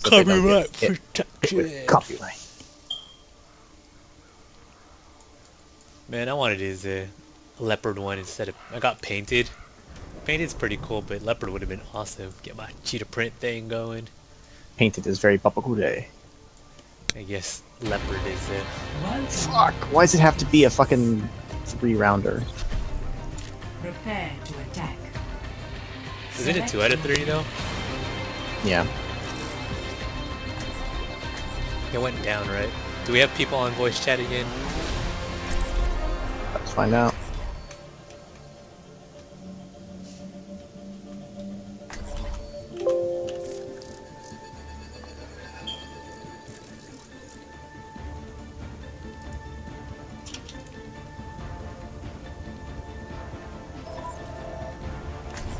Copyright protection. Copyright. Man, I wanted his leopard one instead of... I got painted. Painted's pretty cool, but leopard would have been awesome. Get my cheetah print thing going. Painted is very papakude. I guess leopard is it. Fuck! Why does it have to be a fucking 3-rounder? Prepare to attack. Is it a 2 out of 3 though? Yeah. It went down, right? Do we have people on voice chat again? Let's find out.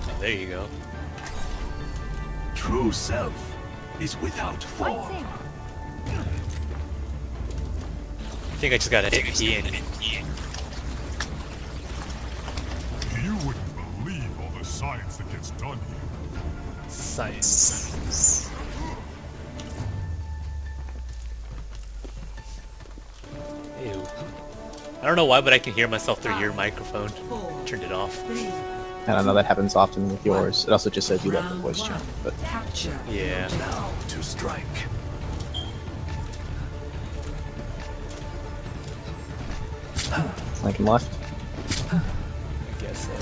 Oh, there you go. True self is without form. I think I just gotta hit E and... You wouldn't believe all the science that gets done here. Science. Ew. I don't know why, but I can hear myself through your microphone. Turned it off. I don't know, that happens often with yours. It also just says you left the voice chat, but... Yeah. Now to strike. Lincoln left. I guess so.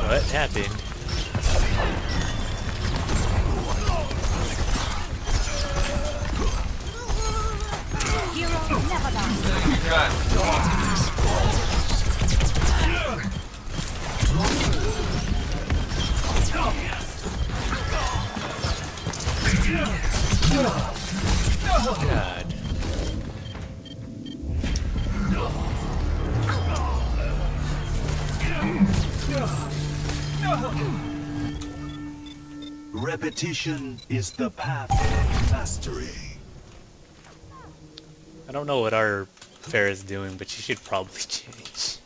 What happened? God. Repetition is the path to mastery. I don't know what our fair is doing, but she should probably change.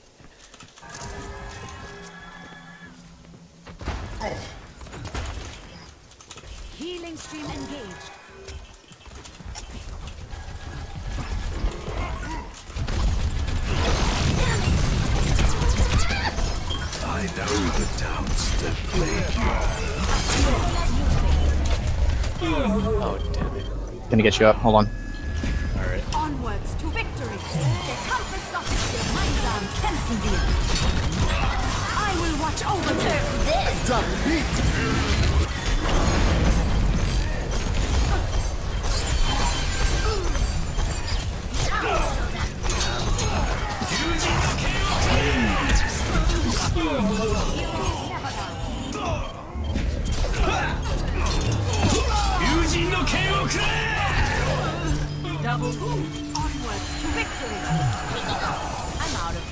Healing stream engaged. I know the doubts that plague Oh, damn it. Gonna get you up, hold on. Alright. Onwards to victory. Der Kampf ist noch nicht gemeinsam kämpfen wir. I will watch over Double onwards to victory. I'm out of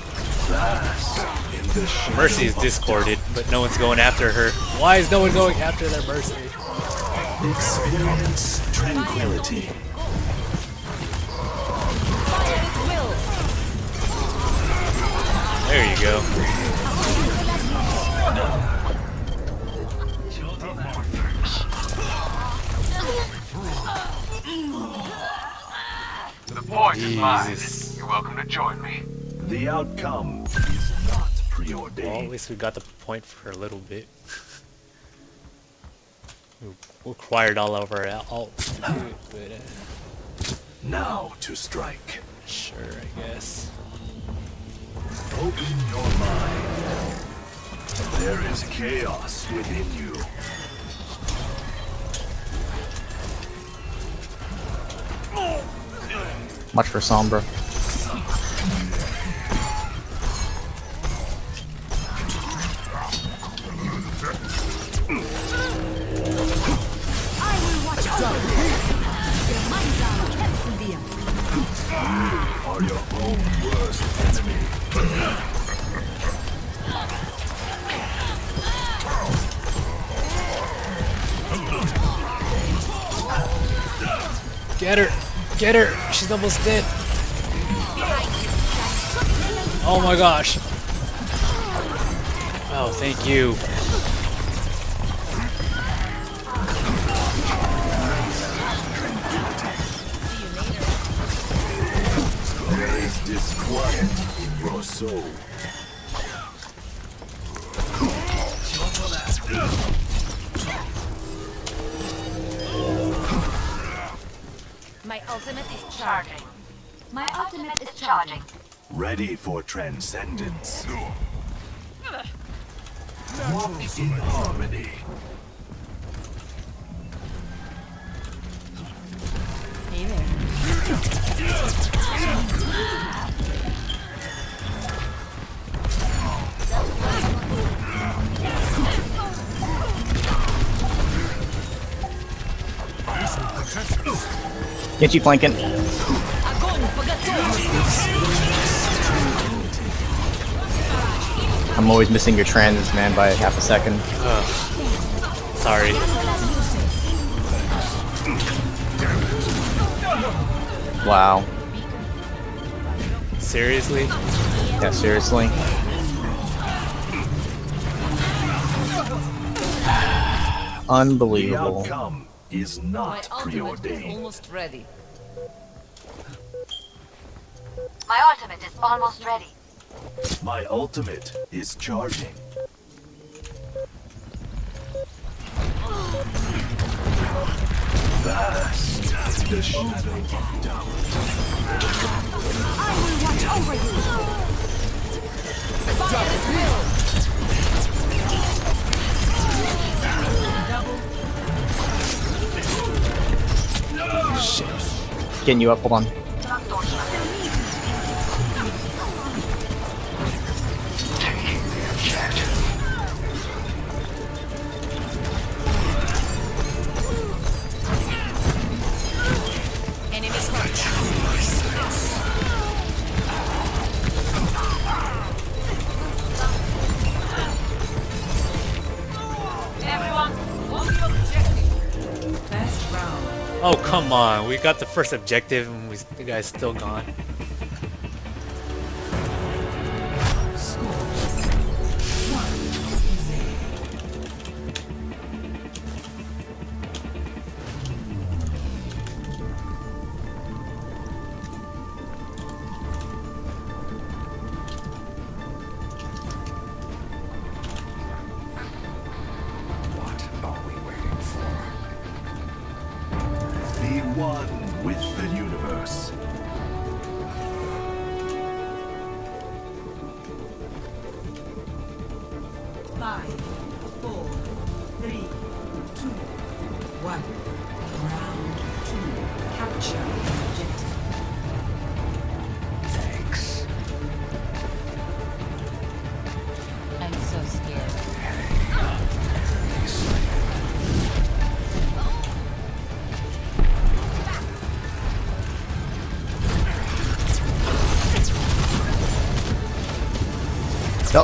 Mercy is discorded, but no one's going after her. Why is no one going after their Mercy? Experience tranquility. There you go. The point is mine. Jesus. You're welcome to join me. The outcome is not preordained. Well, at least we got the point for a little bit. We required all of our alts to do it, but Now to strike. sure, I guess. Open your mind. There is chaos within you. Much for Sombra. I will watch over you. Gemeinsam kämpfen wir. You are your own worst enemy. Get her! Get her! She's almost dead. Oh my gosh. Oh, thank you. Raise disquiet in your soul. My ultimate is charging. My ultimate is charging. Ready for transcendence. Walk in harmony. Hey there. Get you flanking. I'm always missing your trends, man, by half a second. Sorry. Wow. Seriously? Yeah, seriously. The Unbelievable. outcome is not preordained. almost ready. My ultimate is almost ready. My ultimate is charging. Vast, the shadow of doubt. I will watch over you. Getting you up, hold on. Enemies hurt. Everyone, on the objective. Best round. Oh, come on. We got the first objective and the guy's still gone. What are we waiting for? Be one with the universe. Five, 4, 3, 2, 1. Round 2. Capture objective. Thanks. I'm so scared.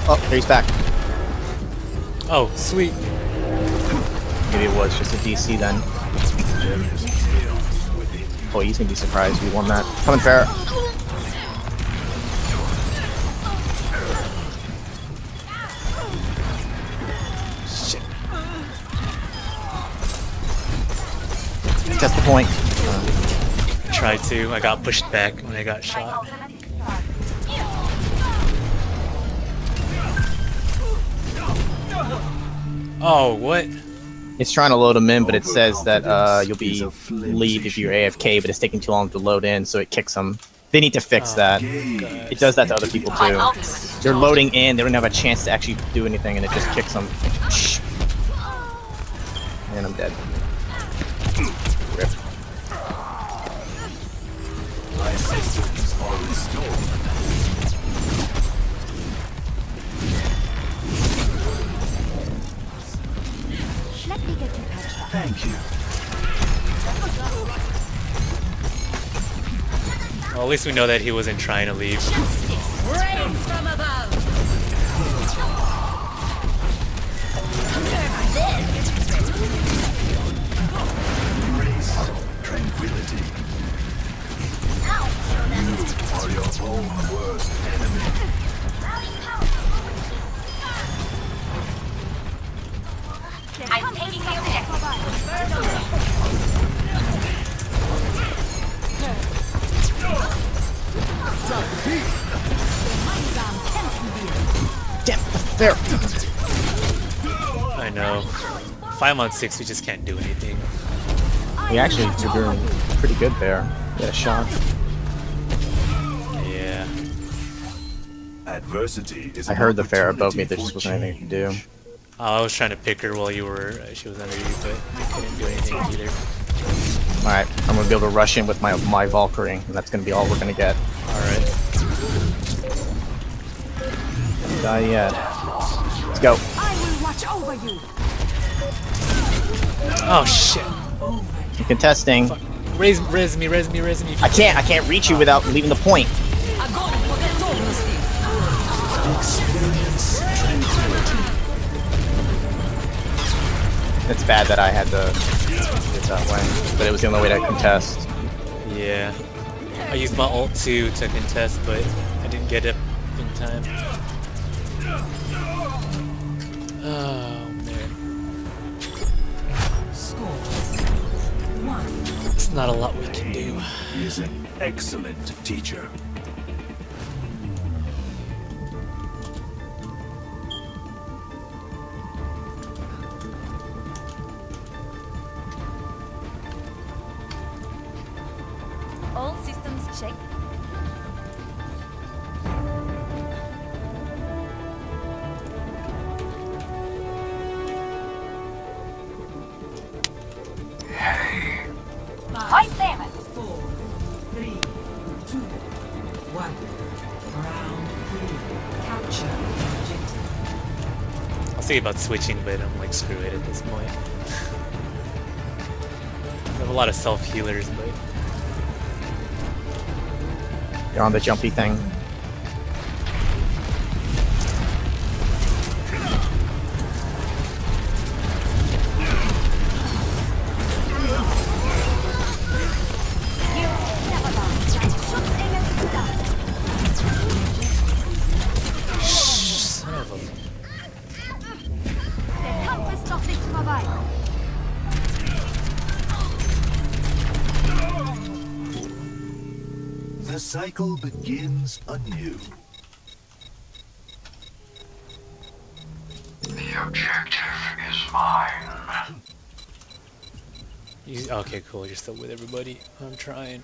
Oh, there he's back. Oh, sweet. Maybe it was just a DC then. Oh, he's gonna be surprised we won that. Coming fair. Shit. Test the point. Tried to. I got pushed back when I got My shot. ultimate is charging. Oh, what? It's trying to load them in, but it says that you'll be leave if you're AFK, but it's taking too long to load in, so it kicks them. They need to fix that. It does that to other people My too. ultimate is They're loading in, they don't have a chance to actually do anything, and it just kicks them. And I'm dead. Rip. My systems are restored. Let me get you patched up. Thank you. Well, at least we know that he wasn't trying to leave. Justice rains from above. I'm taking the objective. Gemeinsam kämpfen wir. Damn, there. I know. 5-on-6, we just can't do anything. We actually were doing pretty good there. We had a shot. Yeah. Adversity is I an heard the fair above me. opportunity There just for wasn't anything to do. change. I was trying to pick her while you were, she was under you, but I couldn't do anything either. Alright, I'm gonna be able to rush in with my Valkyrie, and that's gonna be all we're gonna get. Alright. Don't die yet. Let's go. I will watch over you. Oh shit. I'm contesting. Res me. I can't reach you without leaving the point. It's bad that I had to do it that way, but it was the only way to contest. Yeah. I used my ult too to contest, but I didn't get it in time. Oh man. Score 1. It's not a lot we can do. He is an excellent teacher. All systems check. White salmon. 4, 3, 2, 1. Round 3. Capture objective. I was thinking about switching, but I'm like, screw it at this point. I have a lot of self-healers, but You're on the jumpy thing. son of a... Der Kampf ist noch nicht vorbei. The cycle begins anew. The objective is mine. Okay, cool. You're still with everybody. I'm trying.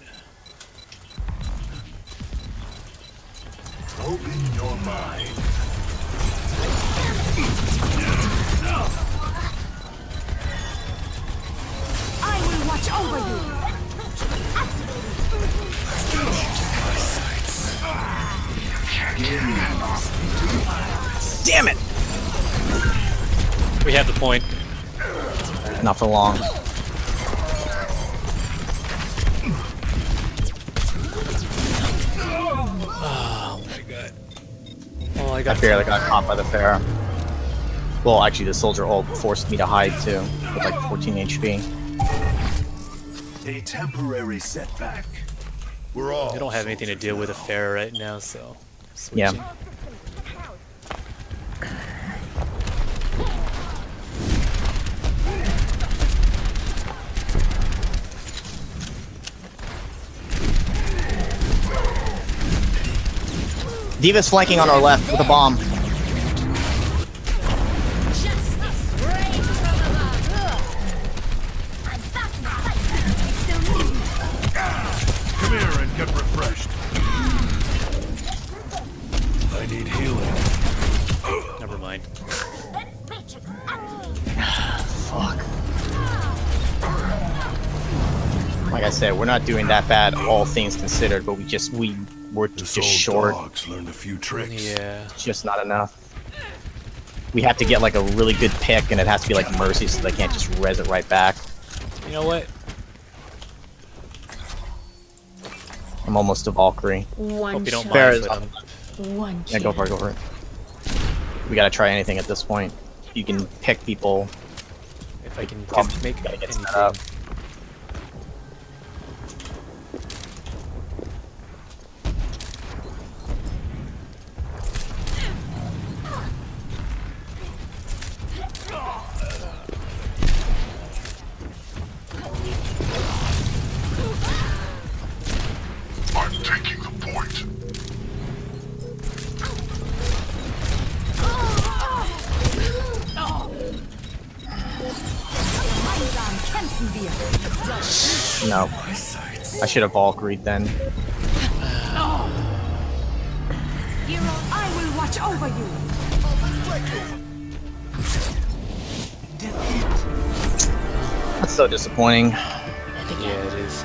Open your mind. I will watch over you. Damn it! We have the point. Not for long. Oh my god. Oh, I I got barely got caught by the fair. Well, actually, the soldier ult forced me to hide too, with like 14 HP. A temporary setback. We're all I don't have anything to deal with a fair right now, so Yeah. switching. Diva's flanking on our left with a bomb. Come here and get refreshed. I need healing. Never mind. Fuck. Like I said, we're not doing that bad, all things considered, but we're This just old short. dog's learned a few tricks. Yeah. It's just not enough. We have to get like a really good pick, and it has to be like Mercy, so they can't just res it right back. You know what? I'm almost to Valkyrie. Hope you don't Fair mind, is but I'm One Yeah, go for it, go for it. We gotta try anything at this point. You can pick people. if I can Probably just make gotta get anything. set up. kämpfen wir. No. I should have Valkyried then. I will watch over you. That's so disappointing. Yeah, it is.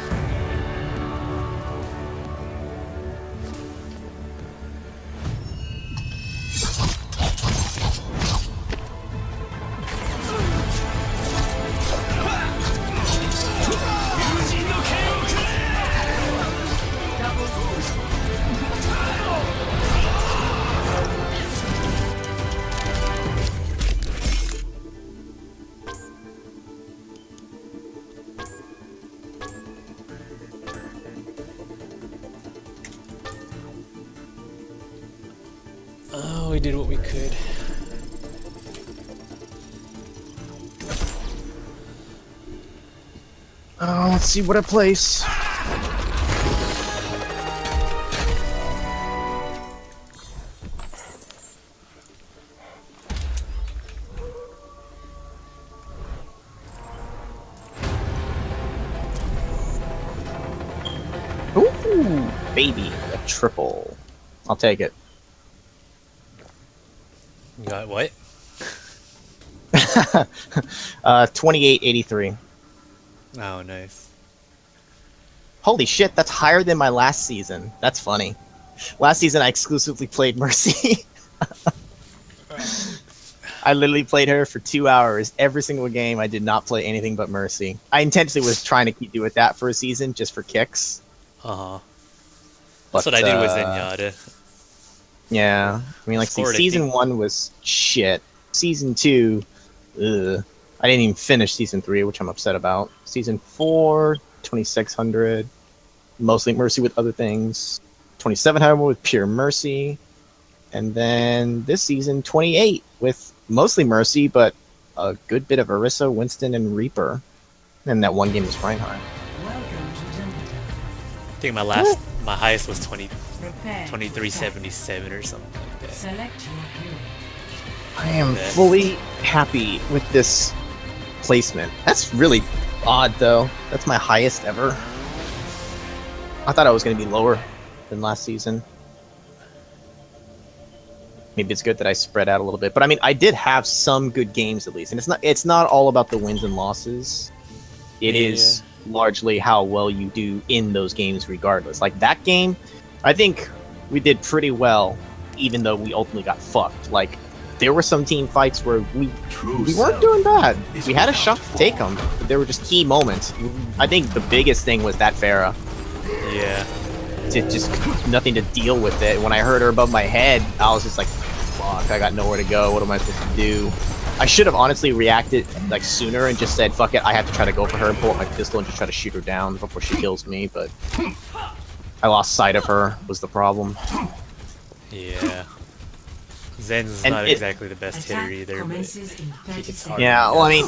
Oh, we did what we could. Oh, let's see what I place. Ooh, baby, a triple. I'll take it. You got what? 2883. Oh, nice. Holy shit, that's higher than my last season. That's funny. Last season I exclusively played Mercy. I literally played her for 2 hours. Every single game I did not play anything but Mercy. I intentionally was trying to keep doing that for a season just for kicks. Uh-huh. But, That's what I did with Zenyatta. Yeah. I mean, like, see, Scored, I season think. 1 was shit. Season 2, ugh. I didn't even finish season 3, which I'm upset about. Season 4, 2600. Mostly Mercy with other things. 2700 with pure Mercy. And then this season, 28 with mostly Mercy, but a good bit of Orisa, Winston, and Reaper. And that one game is Reinhardt. Welcome to Dungeon. I think my highest was 2377 or something like that. Select your hero. I am fully happy with this placement. That's really odd, though. That's my highest ever. I thought I was going to be lower than last season. Maybe it's good that I spread out a little bit, but I mean, I did have some good games at least, and it's not all about the wins and losses. It is largely how well you do in those games, regardless. Like that game, I think we did pretty well, even though we ultimately got fucked. Like there were some team fights where we weren't doing bad. We had a shot to take them, but there were just key moments. I think the biggest thing was that Pharah. Yeah. Just nothing to deal with it. When I heard her above my head, I was just like, fuck, I got nowhere to go. What am I supposed to do? I should have honestly reacted like sooner and just said, fuck it, I have to try to go for her and pull out my pistol and just try to shoot her down before she kills me, but I lost sight of her was the problem. Yeah. Zen's And not it- exactly the best hitter Attack either, but commences in 30 it's seconds. hard. Yeah, well, I mean,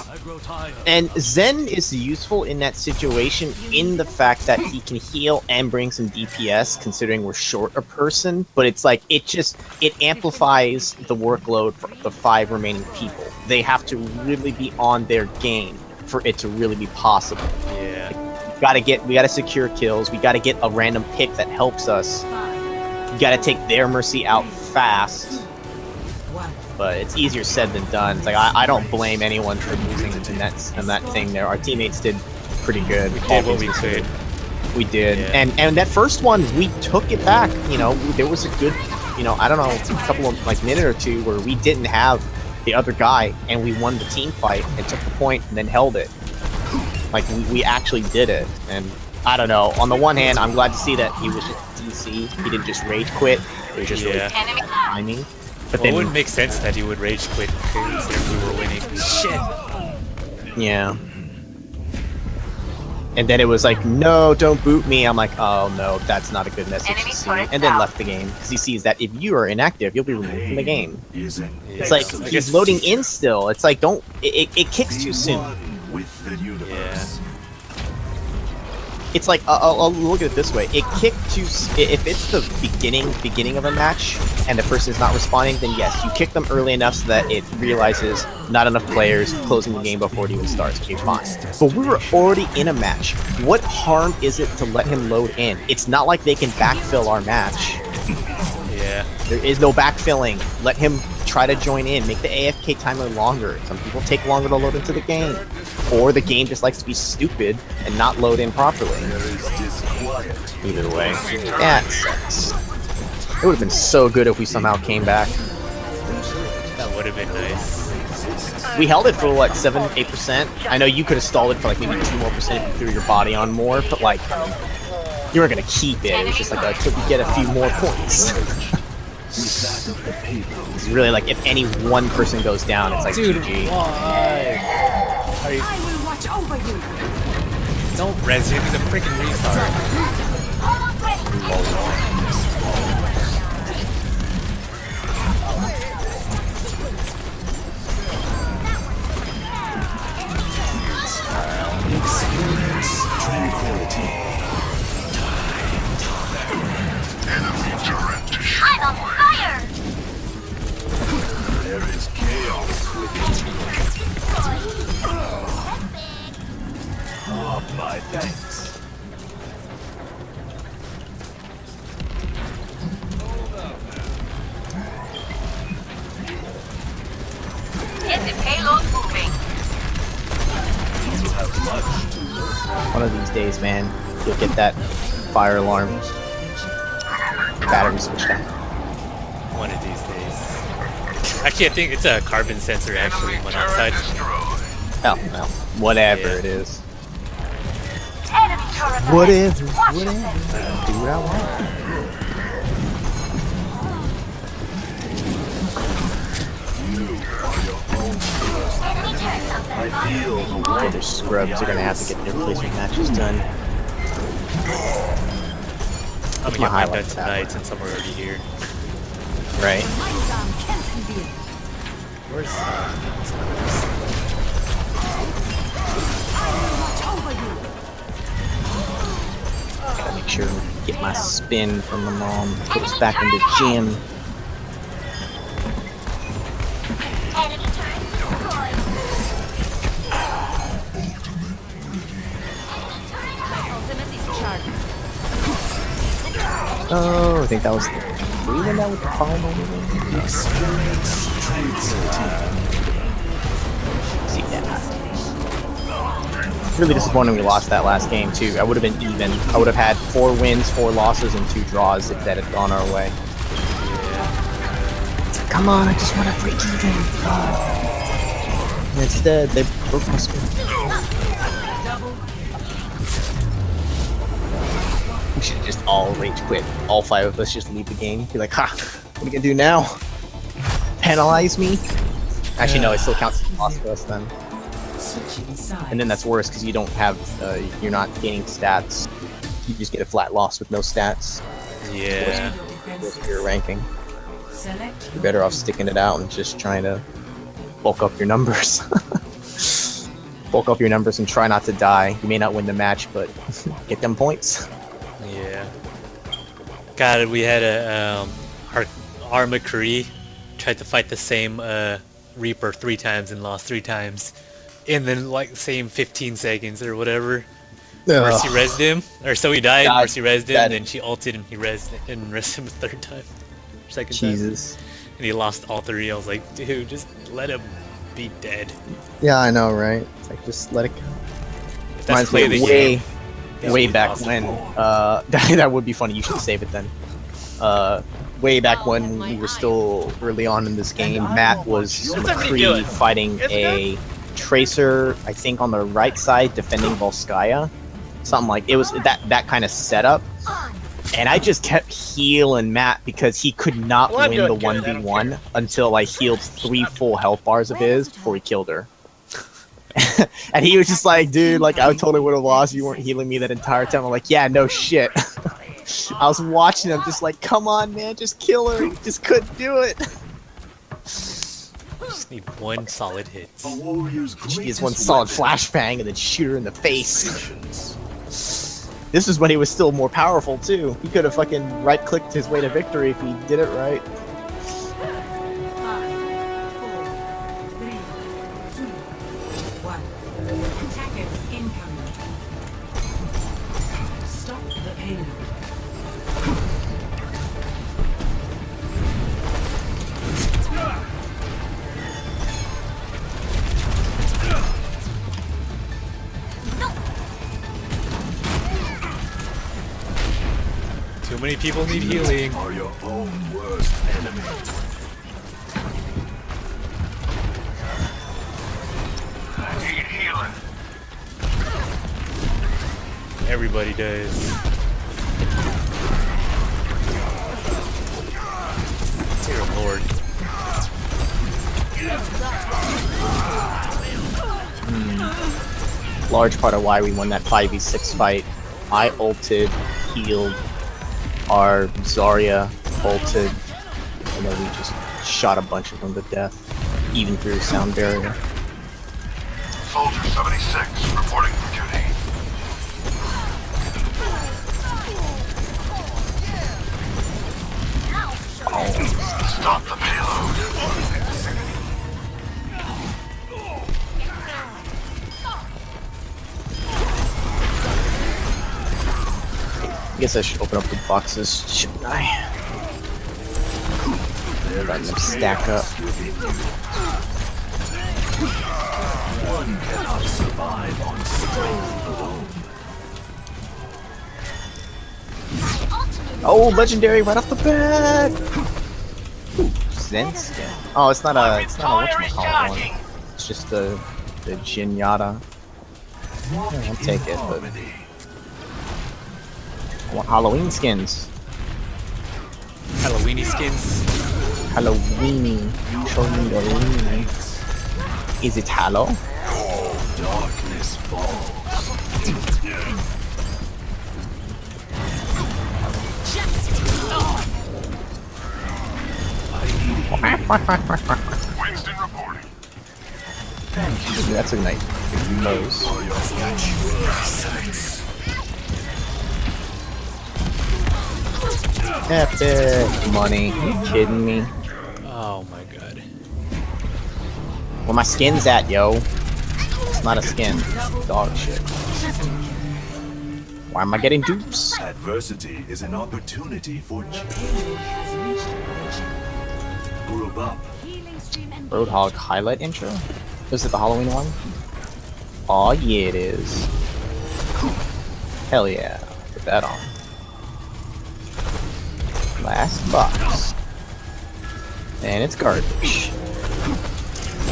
and Zen is useful in that situation in the fact that he can heal and bring some DPS, considering we're short a person. But it's like it amplifies the workload for the 5 remaining people. They have to really be on their game for it to really be possible. Yeah. We gotta secure kills. We gotta get a random pick that helps us. We gotta take their Mercy out fast. But it's easier said than done. It's like I don't blame anyone for losing in that thing there. Our teammates did pretty good. We all did what things we considered. could. We did, Yeah. and that first one we took it back. You know, there was a good, I don't know, a couple of like minute or two where we didn't have the other guy, and we won the team fight and took the point and then held it. Like we actually did it, and I don't know. On the one hand, I'm glad to see that he was just DC. He didn't just rage quit. It was just really Yeah. timing. But Well, then it wouldn't make sense that he would rage quit considering we were winning. Shit! yeah. And then it was like, no, don't boot me. I'm like, oh no, that's not a good message to see. And then left the game because he sees that if you are inactive, you'll be removed from the game. Isn't Yeah, It's like I he's guess- loading in still. It's like it kicks too soon. one with the universe. it's like I'll look at it this way. It kicked to if it's the beginning of a match and the person is not responding, then yes, you kick them early enough so that it realizes not enough players, closing the game before it even starts. Okay, fine. But we were already in a match. What harm is it to let him load in? It's not like they can backfill our match. Yeah. There is no backfilling. Let him try to join in. Make the AFK timer longer. Some people take longer to load into the game. Or the game just likes to be stupid and not load in properly. Either way. That sucks. It would have been so good if we somehow came back. That would have been nice. We held it for what, 7-8%? I know you could have stalled it for like maybe 2% more if you threw your body on more, but like you weren't gonna keep it. It was just like could we get a few more points? It's really like if any one person goes down, it's like Dude, GG. why? Are you... I will watch over you. Don't res him, he's a freaking retard. Almost ready. I'm on fire. There is chaos within me. Oh, my thanks. Get the payload moving. You have much to learn. One of these days, man, you'll get that fire alarm. Battery switched down. One of these days. Actually, I think it's a carbon sensor actually went outside. Oh, well, whatever Yeah. it is. Enemy turret. Whatever, Watch whatever. yourself. Do what I want. Enemy turret up. I feel the Okay, warmth. their scrubs are gonna have to get their replacement matches done. I'm gonna my get mine done highlights that tonight way. since I'm already here. Right. Gemeinsam kämpfen wir. Where's Watch over you. Gotta make sure to get my spin from the mom. Put us back in the gym. Enemy turret destroyed. Ultimate is charged. Oh, I think that was the free one that was the final one. See that. Really disappointing we lost that last game too. I would have been even. I would have had 4 wins, 4 losses, and 2 draws if that had gone our way. Come on, I just want to break even. And instead, they broke my spin. We should just all rage quit. All 5 of us just leave the game. Be like, ha, what are you gonna do now? Penalize me? Actually, no, it still counts as a loss for us then. Switching sides. And then that's worse because you don't have, you're not gaining stats. You just get a flat loss with no stats. yeah. With your ranking. Select You're better off sticking it out and just trying to bulk up your numbers. Bulk up your numbers and try not to die. You may not win the match, but get them points. Yeah. God, we had a our McCree tried to fight the same Reaper 3 times and lost 3 times, in then like same 15 seconds or whatever. Mercy rezzed him, or so he died. God, Mercy rezzed him, that- then she ulted and he rezzed him a 3rd time, 2nd time, Jesus. and he lost all 3. I was like, dude, just let him be dead. Yeah, I know, right? It's like, just let it go. If that's Reminds play me of the way, game, that way would be back awesome. when. That would be funny. You should save it then. Way back when we were still early on in this game, Matt was McCree fighting a Tracer, I think, on the right side, defending Volskaya. Something like it was that kind of setup. And I just kept healing Matt because he could not Well, I'm win the doing good, I don't 1v1 until I healed 3 full health bars of his before he killed her. And he was just like, dude, like, I totally would have lost. You weren't healing me that entire time. I'm like, yeah, no shit. I was watching him just like, come on, man, just kill her. He just couldn't do it. Just need 1 solid hit. A warrior's She greatest gets one solid weapon flashbang and then shoot her in the face. is patience. This is when he was still more powerful too. He could have fucking right-clicked his way to victory if he did it right. 5, 4, 3, 2, 1. Attackers incoming. Stop the payload. Too many people need healing. Are your own worst enemy. I need healing. Everybody does. Dear Lord. Large part of why we won that 5v6 fight. I ulted, healed, our Zarya ulted, and then we just shot a bunch of them to death, even through the sound barrier. Soldier 76 reporting for duty. Stop the payload. I guess I should open up the boxes, shouldn't I? Let them stack up. One cannot survive on strength alone. Oh, legendary right off the bat! Ooh, Zen skin. Oh, it's not a whatchamacallit one. It's just the Zenyatta. Yeah, I'll take it, but I want Halloween skins. Halloweeny skins. Halloweeny. Show me the Halloweeny. Is it Hallow? Darkness falls. Winston reporting. That's a nice nose. For your sights. Epic money. You kidding me? Oh my god. Where my skin's at, yo? It's not a skin. It's dog shit. Why am I getting dupes? Adversity is an opportunity for change. Group up. Roadhog highlight intro? Is it the Halloween one? Aw, yeah, it is. Hell yeah. Put that on. Last box. And it's garbage.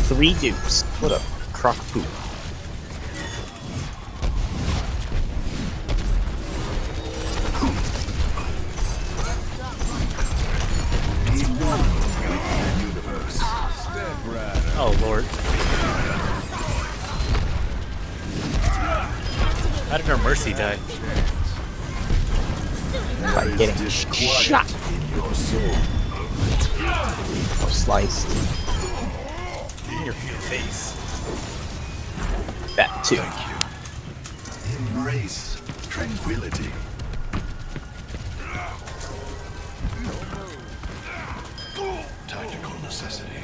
3 dupes. What a crock poop. Oh lord. How did our Mercy die? By getting shot. Your soul. Or sliced. In your face. That too. Embrace tranquility. Tactical necessity.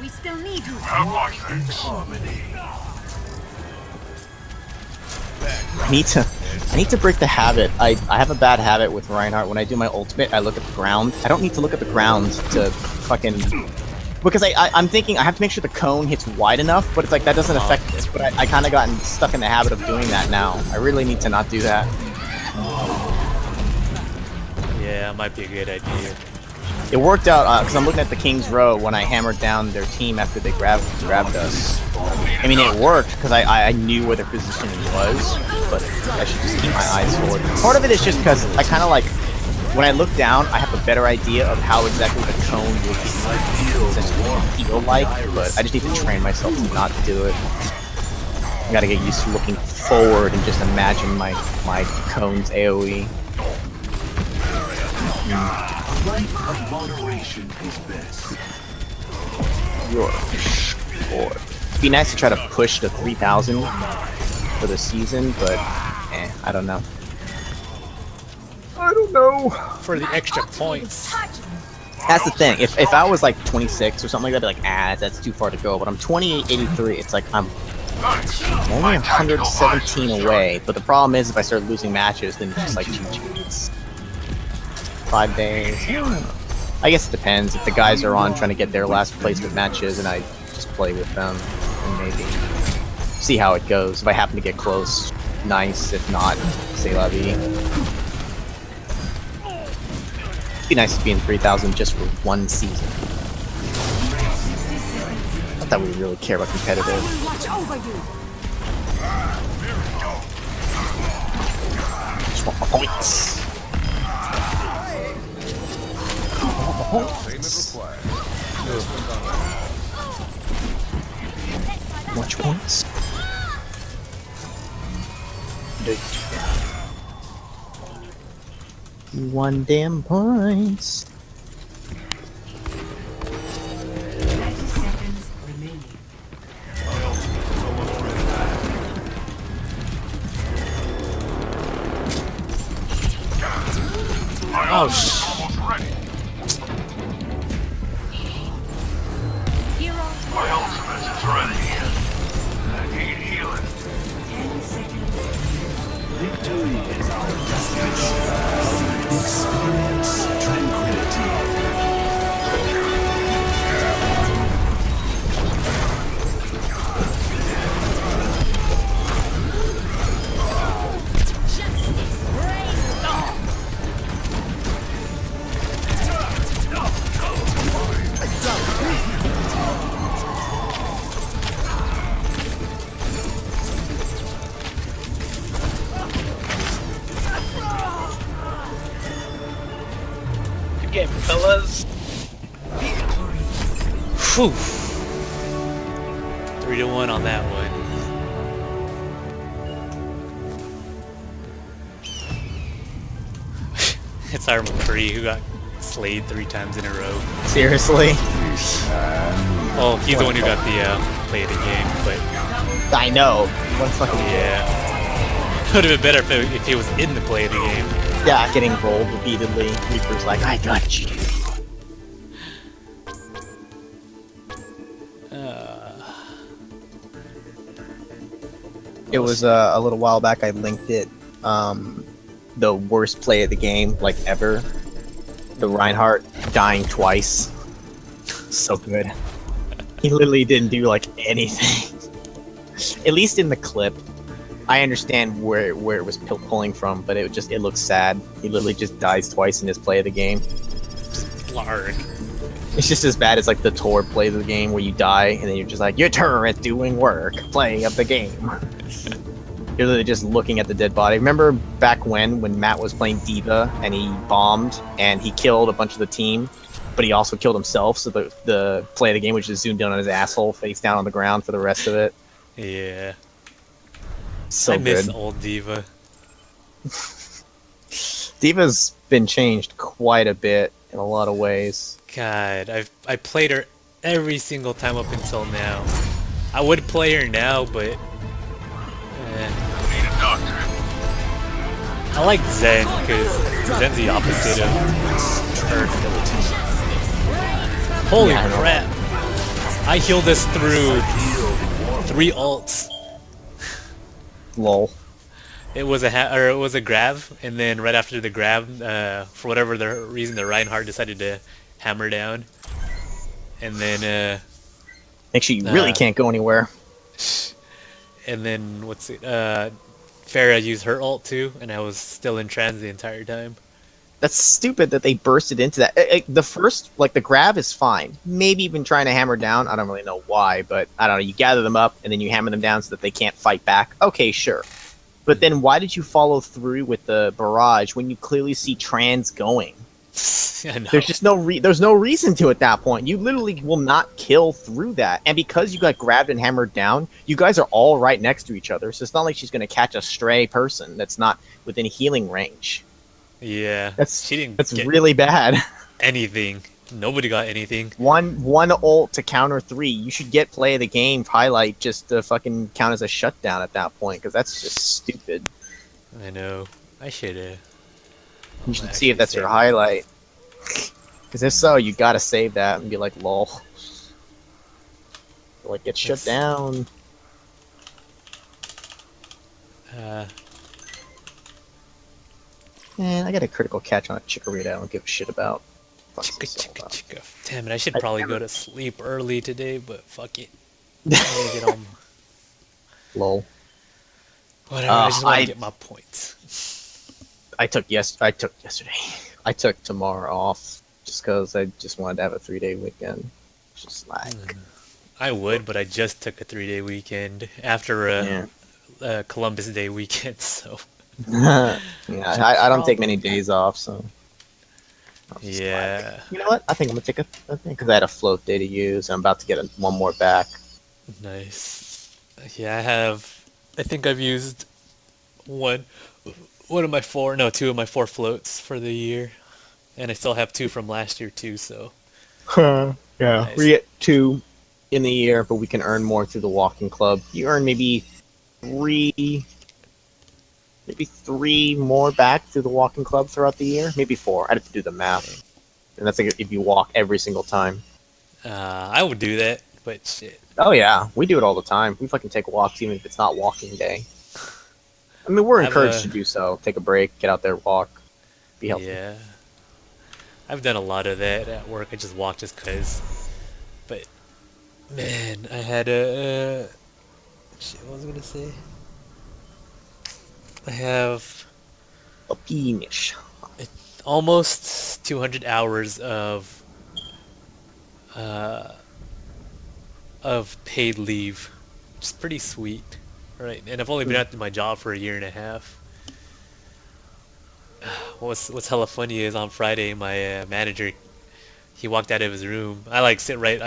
We still need you. Have my thanks. Harmony. I need to break the habit. I have a bad habit with Reinhardt. When I do my ultimate, I look at the ground. I don't need to look at the ground to fucking... Because I'm thinking I have to make sure the cone hits wide enough, but it's like that doesn't affect it. But I kind of gotten stuck in the habit of doing that now. I really need to not do that. Yeah, might be a good idea. It worked out because I'm looking at the King's Row when I hammered down their team after they grabbed us. I mean, it worked because I knew where their positioning was, but I should just keep my eyes forward. Part of it is just because I kind of like, when I look down, I have a better idea of how exactly the cone will feel like, but I just need to train myself to not do it. I gotta get used to looking forward and just imagine my cone's AoE. Life of moderation is best. You're short. be nice to try to push to 3,000 for the season, but I don't know. I don't know. For the extra points. That's the thing. If I was like 26 or something like that, I'd be like, that's too far to go. But I'm 2883. It's like I'm only 117 away. But the problem is, if I start losing matches, then it's just like GG. 5 days. I guess it depends. If the guys are on trying to get their last placement matches, and I just play with them, and maybe see how it goes. If I happen to get close, nice. If not, c'est la vie. It'd be nice to be in 3,000 just for one season. Not that we really care about competitive. Watch over you. Just want my points. Much points. One damn points. 30 seconds remaining. Oh sh! My ultimate is ready. I need healing. 10 seconds. Victory is our destination. Experience tranquility. Good game, fellas. Whew. 3-1 on that one. It's our McCree who got slayed 3 times in a row. Seriously? Well, he's the one who got the play of the game, but I know. What's fucking yeah. Would have been better if he was in the play of the game. Yeah, getting rolled repeatedly. Reaper's like, I got you. It was a little while back. I linked it. The worst play of the game, like ever. The Reinhardt dying twice. So good. He literally didn't do like anything. At least in the clip. I understand where it was pulling from, but it looks sad. He literally just dies twice in his play of the game. Larg. It's just as bad as like the Tor play of the game where you die and then you're just like, your turret doing work, play of the game. You're literally just looking at the dead body. Remember back when Matt was playing D.Va and he bombed and he killed a bunch of the team, but he also killed himself, so the play of the game was just zoomed in on his asshole, face down on the ground for the rest of it. Yeah. So I miss good. old D.Va. D.Va's been changed quite a bit in a lot of ways. God, I played her every single time up until now. I would play her now, but Need a doctor. I like Zen because Zen's the opposite of her. Holy Yeah, I know. crap! I healed this through 3 ults. Lol. It was a grab, and then right after the grab, for whatever the reason, the Reinhardt decided to hammer down, and then Make sure you really can't go anywhere. and then Farah used her ult too, and I was still in trans the entire time. That's stupid that they bursted into that. The first, like the grab is fine. Maybe even trying to hammer down. I don't really know why, but I don't know. You gather them up and then you hammer them down so that they can't fight back. Okay, sure. But then why did you follow through with the barrage when you clearly see trans going? I know. There's just there's no reason to at that point. You literally will not kill through that. And because you got grabbed and hammered down, you guys are all right next to each other. So it's not like she's going to catch a stray person that's not within healing range. Yeah, That's she didn't That's get really bad. anything. Nobody got anything. One ult to counter 3. You should get play of the game highlight just to fucking count as a shutdown at that point, because that's just stupid. I know. I should have. You should see if that's your highlight. Because if so, you gotta save that and be like, lol. Like, get shut down. Man, I got a critical catch on a Chikorita I don't give a shit about. Chicka. Damn it, I should probably go to sleep early today, but fuck it. I'm gonna get on. Lol. Whatever, I just want to get my points. I took yesterday. I took tomorrow off just because I just wanted to have a 3-day weekend. Just like I would, but I just took a 3-day weekend after Columbus Day weekend, so. yeah, I don't take many days off, so. Yeah. Like, you know what? I think I'm gonna take a thing because I had a float day to use. I'm about to get one more back. Nice. Yeah, I think I've used two of my 4 floats for the year, and I still have 2 from last year too. So. Yeah. Nice. We get 2 in the year, but we can earn more through the walking club. You earn maybe 3 more back through the walking club throughout the year. Maybe 4. I'd have to do the math. And that's like if you walk every single time. I would do that, but shit. Oh yeah, we do it all the time. We fucking take walks even if it's not walking day. I mean, we're encouraged to do so. Take a break, get out there, walk, be healthy. Yeah. I've done a lot of that at work. I just walk just cause. But man, I had a shit. What was I gonna say? I have A penis. almost 200 hours of paid leave, which is pretty sweet, right? And I've only been at my job for a year and a half. What's hella funny is on Friday my manager, he walked out of his room. I sit right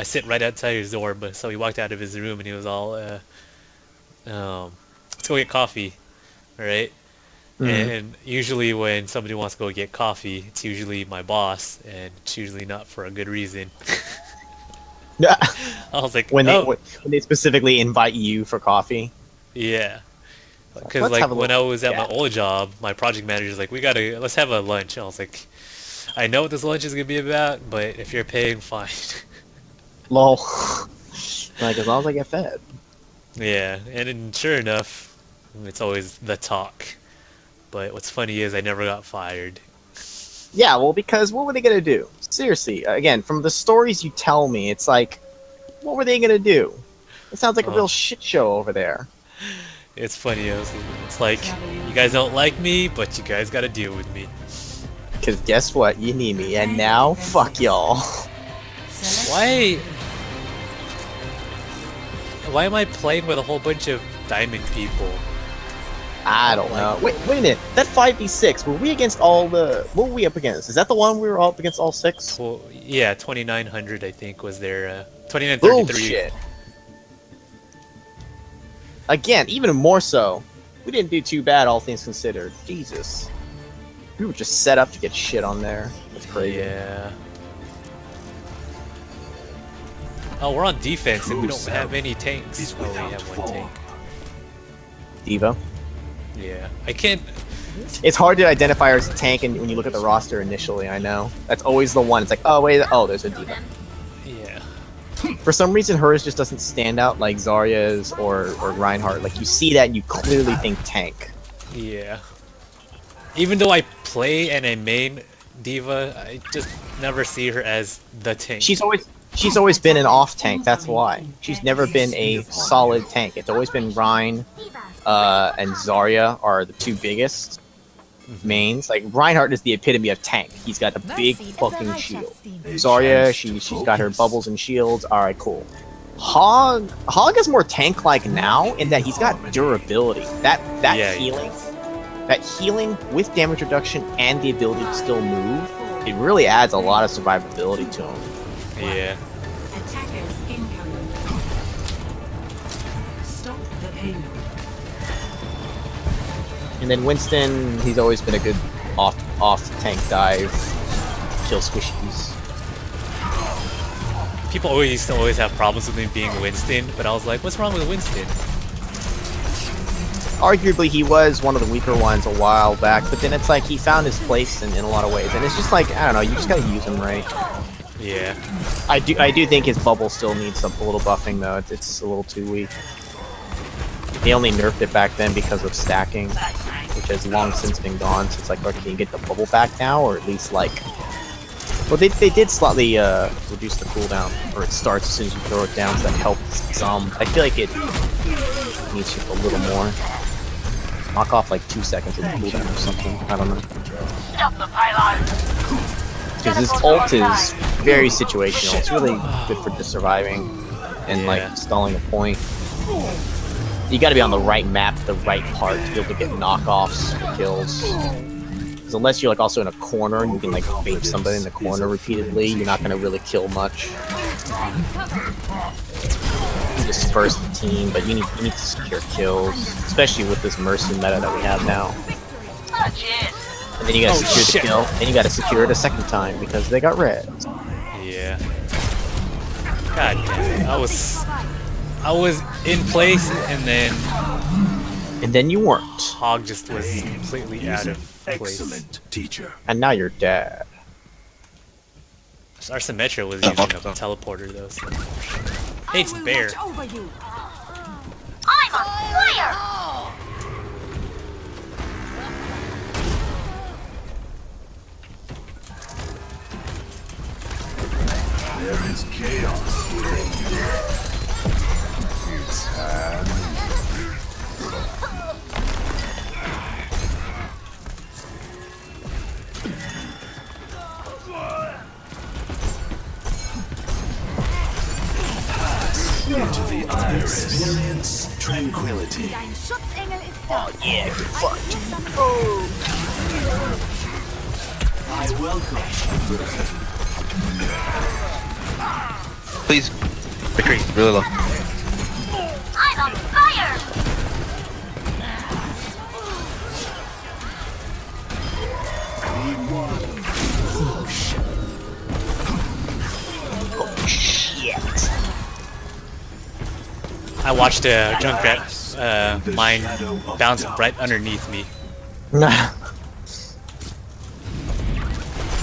outside his door, but so he walked out of his room and he was all let's go get coffee, right? And usually when somebody wants to go get coffee, it's usually my boss, and it's usually not for a good reason. I was like, when they specifically invite you for coffee. Yeah. Because Let's like have a when I little was at my chat. old job, my project manager's like, let's have a lunch. And I was like, I know what this lunch is gonna be about, but if you're paying, fine. Lol. Like, as long as I get fed. Yeah, and then sure enough, it's always the talk. But what's funny is I never got fired. Yeah, well, because what were they gonna do? Seriously, again, from the stories you tell me, it's like, what were they gonna do? It sounds like a real shit show over there. It's funny. It's like, you guys don't like me, but you guys gotta deal with me. Because guess what? You need me, and now, fuck y'all. Why am I playing with a whole bunch of diamond people? I don't know. Wait a minute. That 5v6, were we against all the... What were we up against? Is that the one we were all up against all 6? Well, yeah, 2900 I think was their 2933. Bullshit. Again, even more so. We didn't do too bad, all things considered. Jesus. We were just set up to get shit on there. That's crazy. Yeah. Oh, we're on defense and we don't have any tanks. Oh, we have 1 tank. Devo. Yeah. I can't... It's hard to identify her as a tank and when you look at the roster initially, I know. That's always the one. It's like, oh, wait, oh, there's a Diva. Yeah. For some reason, hers just doesn't stand out like Zarya's or Reinhardt. Like, you see that and you clearly think tank. Yeah. Even though I play and I main Diva, I just never see her as the tank. She's always been an off tank, that's why. She's never been a solid tank. It's always been Rein and Zarya are the 2 biggest mains. Like, Reinhardt is the epitome of tank. He's got a big fucking shield. Zarya, she's got her bubbles and shields. Alright, cool. Hog is more tank-like now in that he's got durability. That healing. That healing with damage reduction and the ability to still move, it really adds a lot of survivability to him. Yeah. Attackers incoming. Stop the payload. And then Winston, he's always been a good off tank dive, kill squishies. People used to always have problems with him being Winston, but I was like, what's wrong with Winston? Arguably, he was one of the weaker ones a while back, but then it's like he found his place in a lot of ways, and it's just like, I don't know, you just gotta use him right. Yeah. I do think his bubble still needs a little buffing though. It's a little too weak. They only nerfed it back then because of stacking, which has long since been gone. So it's like, okay, can you get the bubble back now, or at least like, well, they did slightly reduce the cooldown, or it starts as soon as you throw it down, so that helps some. I feel like it needs just a little more. Knock off like 2 seconds of the cooldown or something. I don't know. Stop the pylon. Because his ult is very situational. It's really good for just surviving and like stalling a point. You got to be on the right map, the right part to be able to get knockoffs for kills. Because unless you're like also in a corner and you can like bait somebody in the corner repeatedly, you're not going to really kill much. You disperse the team, but you need to secure kills, especially with this Mercy meta that we have now. Oh, jeez. And then you gotta secure the kill, and you gotta secure it a second time because they got red. Yeah. God damn it. I was in place and then you weren't. Hog just was completely out of place. Excellent teacher. And now you're dead. Our Symmetra was using a teleporter though. So. Hey, it's Bear. Over you. I'm on fire! There is chaos within you. It's into the iron. Experience tranquility. Dein Schutzengel ist da. Yeah, fuck. I welcome. Please. Victory, really low. I'm on fire! Shit. I watched a Junkrat mine bounce right underneath me.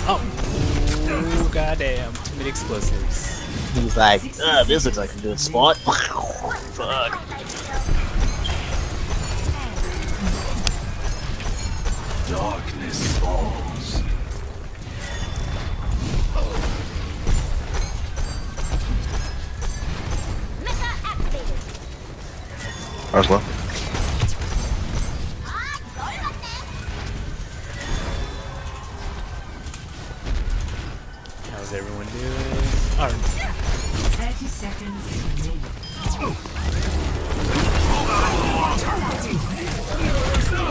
Oh, goddamn! Too many explosives. He's like, this looks like a good spot. Fuck. Darkness falls. Mecha activated. Ours low. How's everyone doing? Alright. 30 seconds remaining.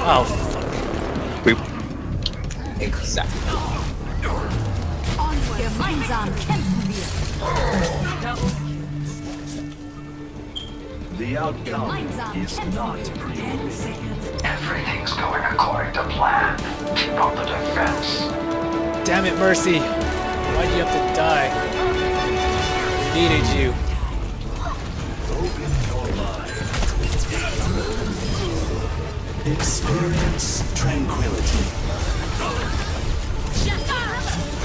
Oh, fuck. We Exactly. Gemeinsam kämpfen wir. The outcome is not 10 seconds. Everything's going according to plan. Keep up the defense. Damn it, Mercy! Why'd you have to die? We needed you. open your mind. Experience tranquility.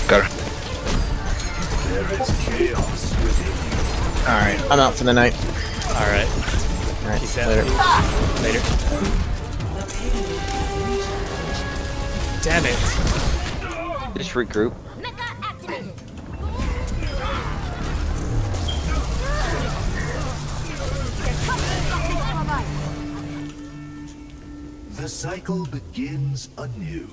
got her. There is chaos within you. Alright, I'm out for the night. Alright. Alright, Peace out. later. Later. Damn it. Just regroup. Mecha activated. The cycle begins anew.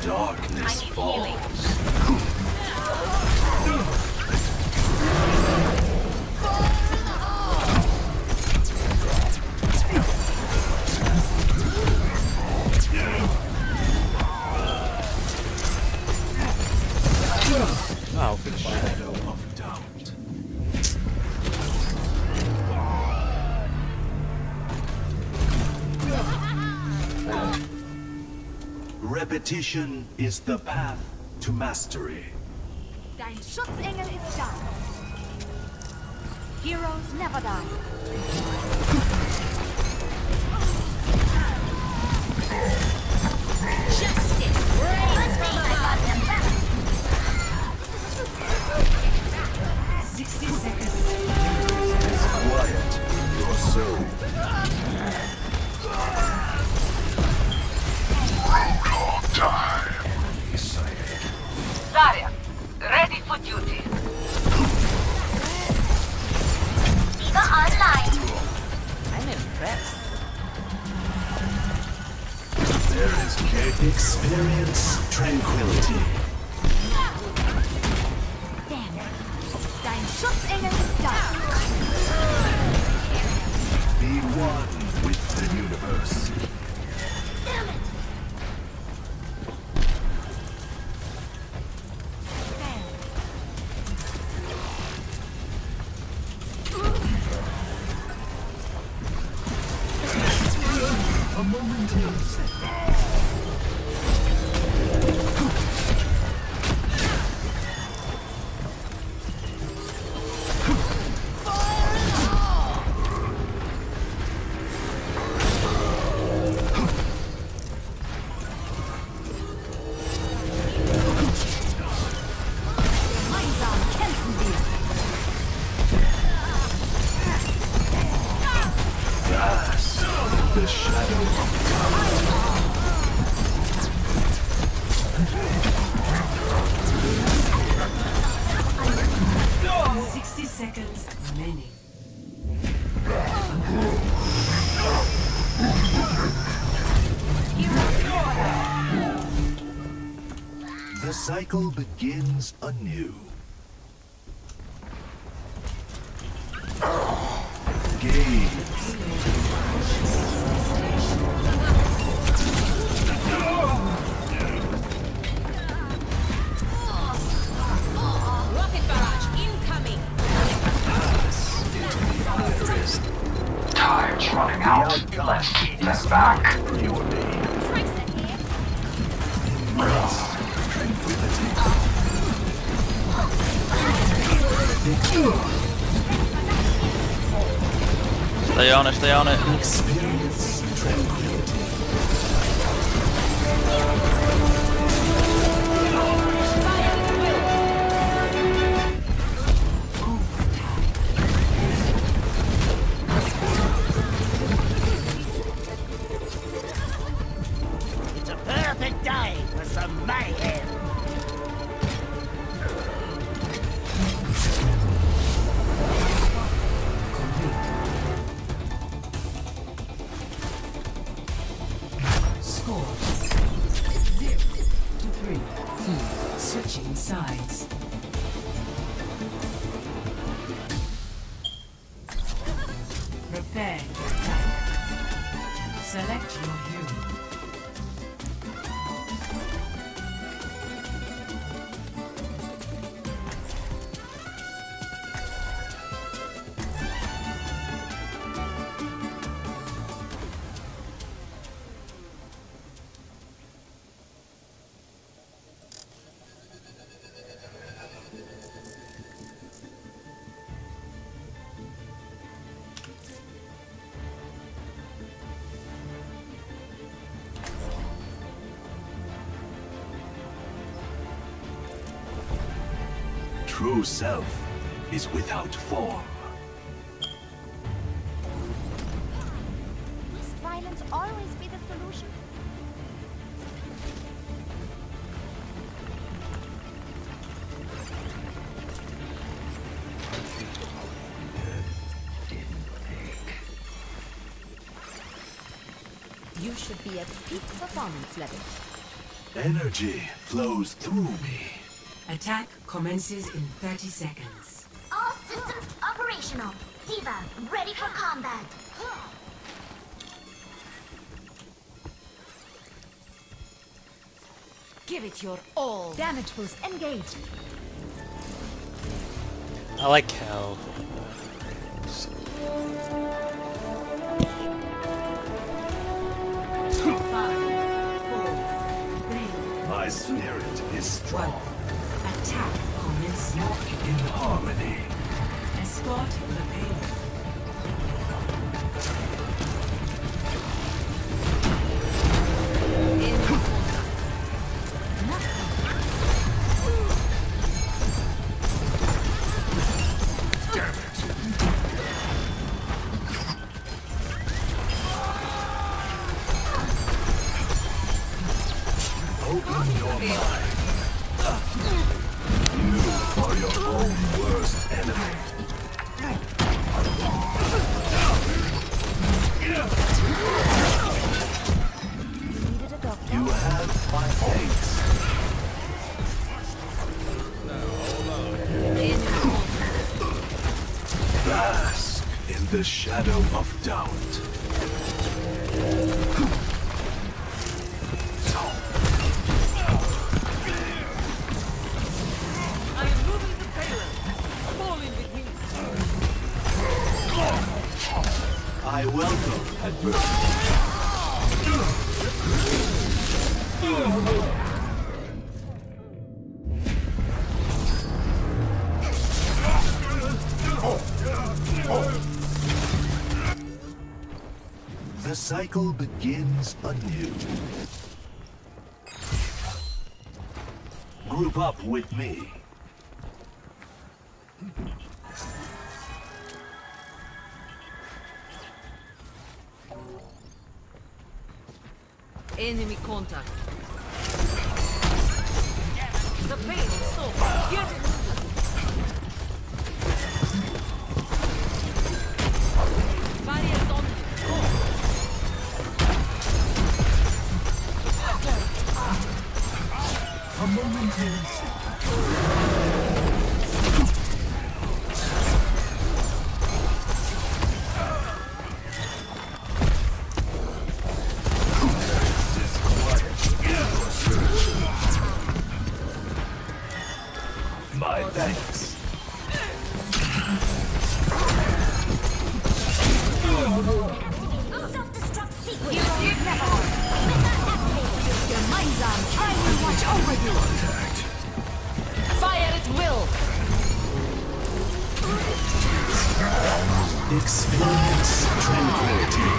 Darkness falls. Repetition is the path to mastery. Dein Schutzengel ist da. Heroes never die. Justice reigns from above. 60 seconds. Quiet in your soul. Zarya, ready for duty. Diva online. I'm impressed. There is care. Experience tranquility. Damn. Dein Schutzengel ist da. Be one with the universe. Damn it. A moment is Gemeinsam kämpfen wir. vast. The shadow of 60 seconds remaining. the cycle begins anew. Gaze. Rocket barrage incoming. Time's running out. Let's keep them back. Purely. Tracer here. Stay on it, stay on it. Experience tranquility. It's a perfect day for some mayhem. Score 0 to 3. Switching sides. Prepare to attack. Select your hero. True self is without form. Must violence always be the solution? You should be at peak performance levels. Energy flows through me. Attack commences in 30 seconds. All systems operational. Diva, ready for combat. Give it your all. Damage boost engaged. I like how Five, four, three, spirit is strong. Attack commence. Walk in harmony. Escort the payload. Open your mind. You are your own worst enemy. Needed a doctor. You have my thanks. Bask in the shadow of doubt. I am moving the payload. Fall in between. I welcome adversity. The cycle begins anew. Group up with me. Enemy contact. The payload so far. Get it. Barriers on you. A momentary my thanks. Self-destruct sequence. You never work. Your mind's on. I will watch over you. Fire at will. Experience tranquility.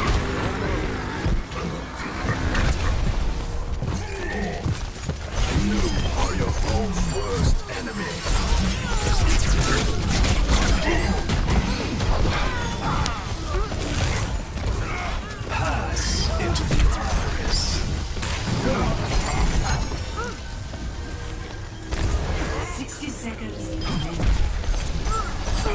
You are your own worst enemy. Pass into the iris. 60 seconds. The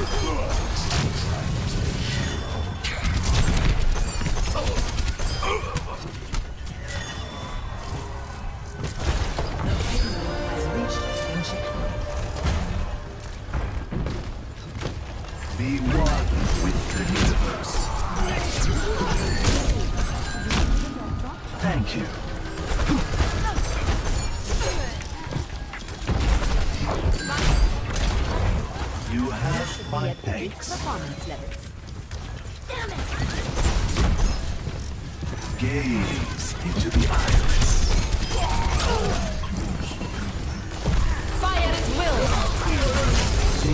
payload has reached engine. Be one with the universe. Thank you. You have my thanks. Performance levels. Gaze into the iris. Fire at will.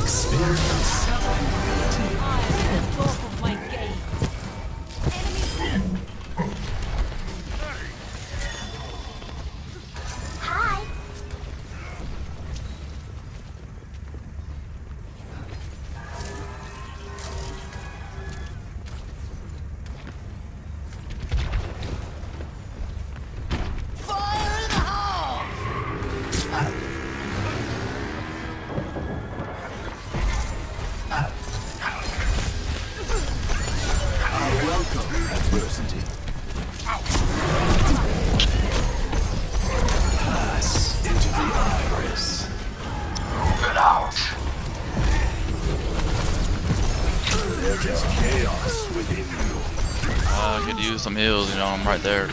Experience. I am at the top of my game. Hi. I welcome adversity. Pass into the iris. Get out. There is chaos within you. I could use some heals, you know, I'm right there.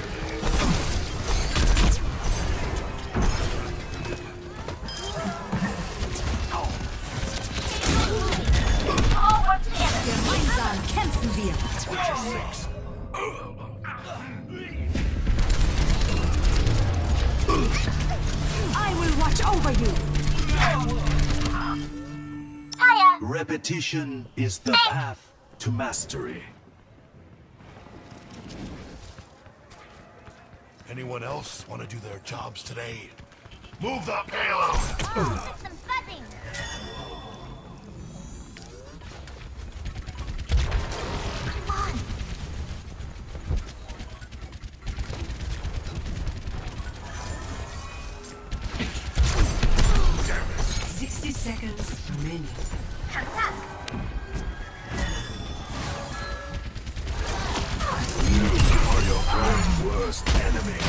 All work together. Your mind's on. Kämpfen wir. Watch over you. Hiya. Repetition is the path to mastery. Anyone else want to do their jobs today? Move the payload! Some buzzing. Come on. 60 seconds remaining. You are your own worst enemy.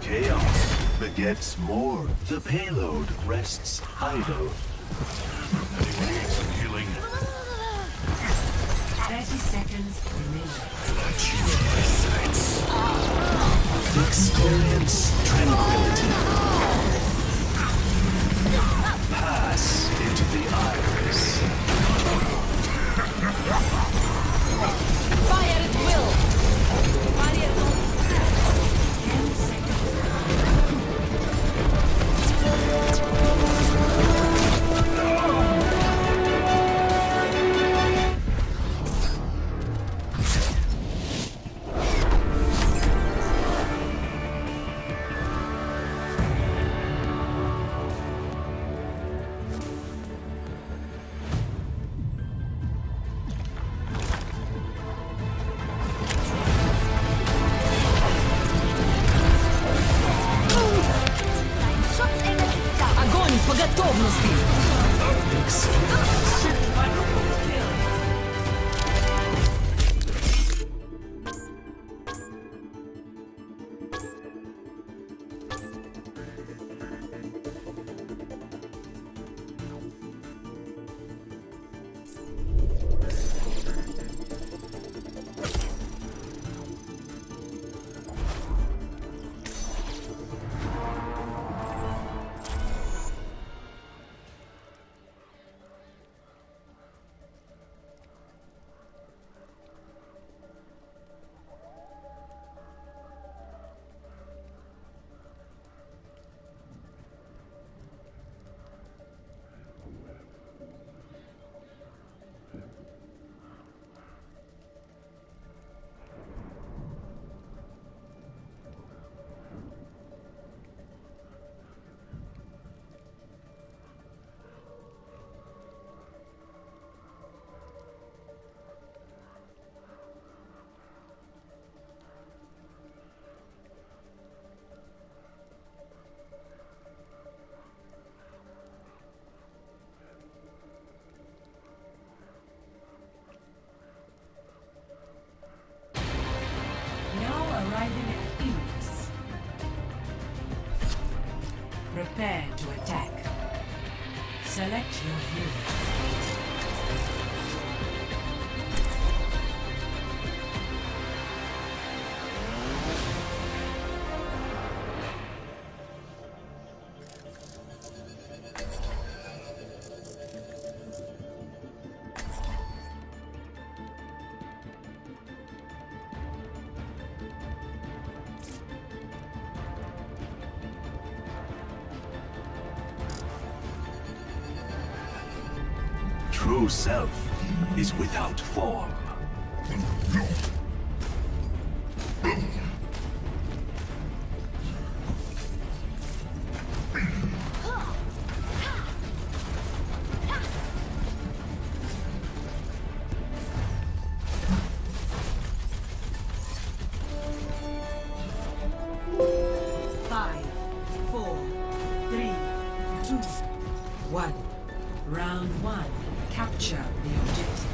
Chaos begets more. The payload rests idle. Anyone need some healing? 30 seconds remaining. Let you in my sights. Experience tranquility. Pass into the iris. Fire at will. Fire at will. 10 seconds. Огонь по готовности. Now arriving at Phoenix. Prepare to attack. Select your hero. True self is without form. Five, 4, 3, 2, 1. Round 1. Capture the objective.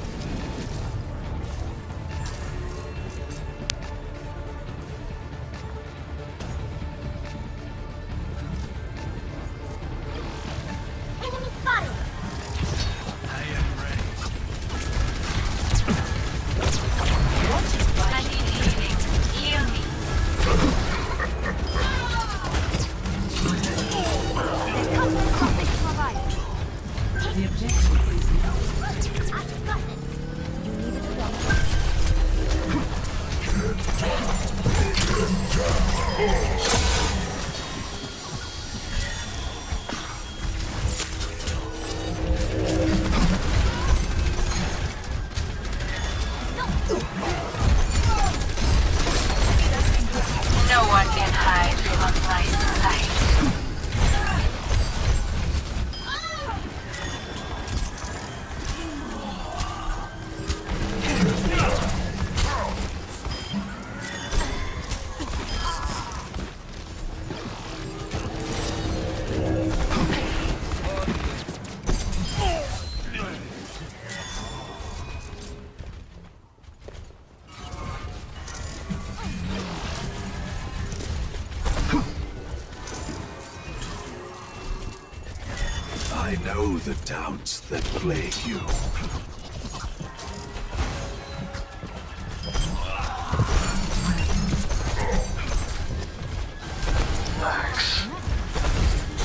know the doubts that plague you.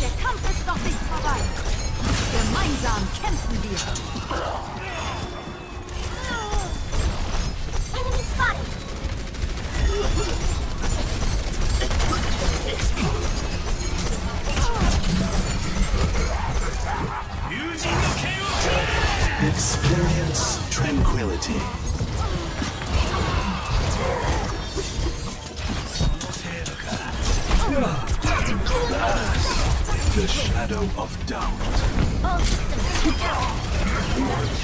Der Kampf ist noch nicht vorbei. Gemeinsam kämpfen wir. Enemy spotted. Experience tranquility. The shadow of doubt. All systems out.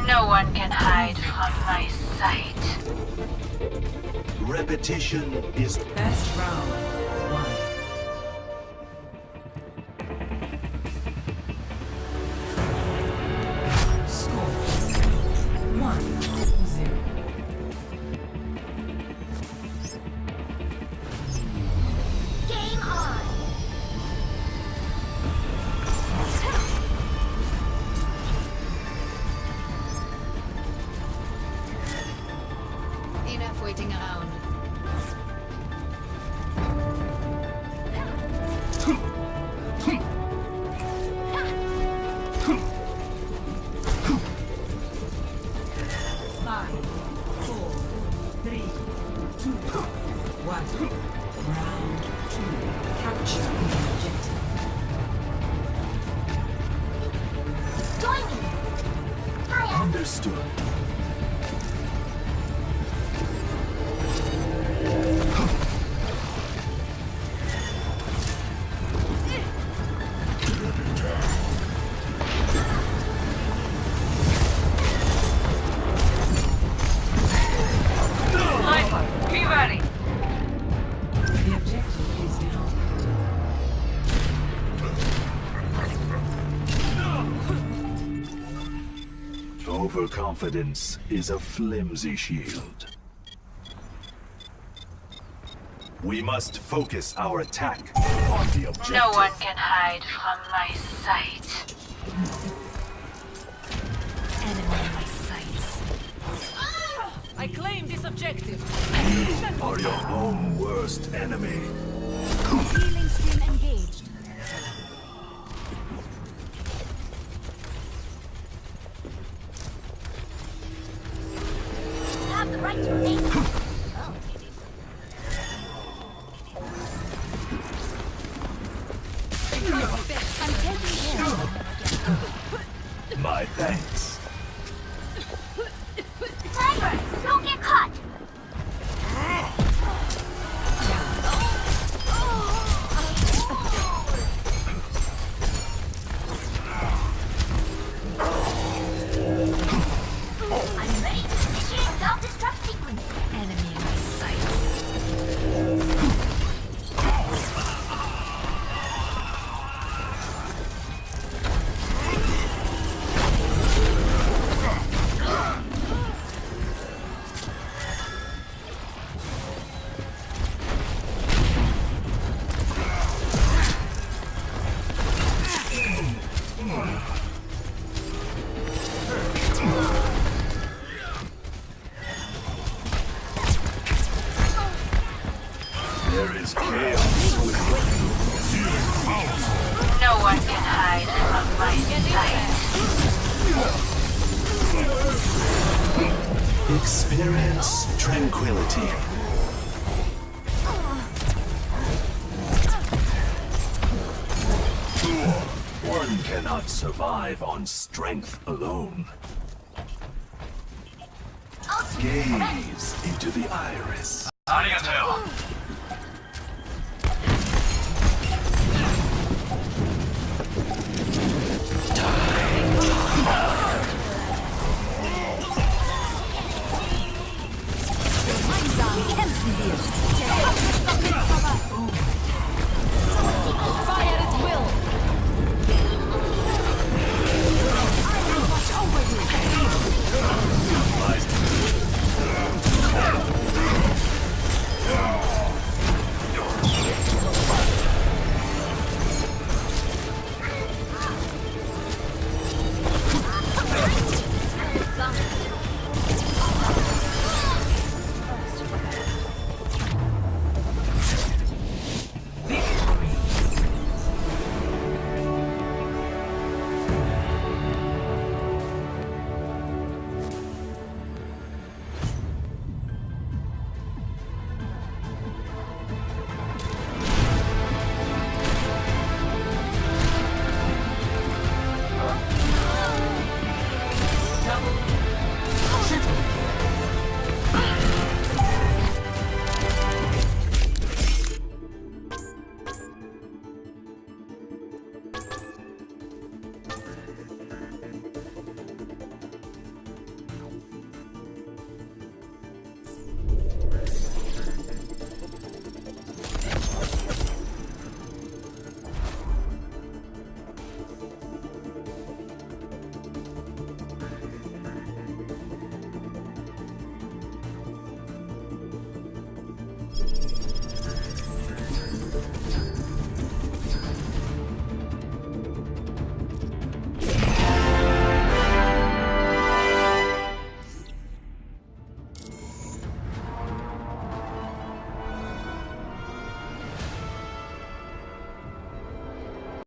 No one can hide from my sight. Repetition is Best round. One. Score. 1-0. Game on. Enough waiting around. Five, four, three, two, one. Round two. Capture the objective. Join me. I am. understood. Sniper, be ready. The objective is now. Overconfidence is a flimsy shield. We must focus our attack on the objective. No one can hide from my sight. Enemy in my sights. I claim this objective. You are your own worst enemy. Healing stream engaged. You have the right to remain. Oh. I'm taking care. My thanks. Sniper, don't get caught. I'm ready to initiate self-destruct sequence. Enemy in my sights. There is chaos within. No one can hide from my sight. Experience tranquility. One cannot survive on strength alone. Gaze into the iris. Arigato. Gemeinsam kämpfen wir. Der Kampf ist noch nicht vorbei. Fire at will.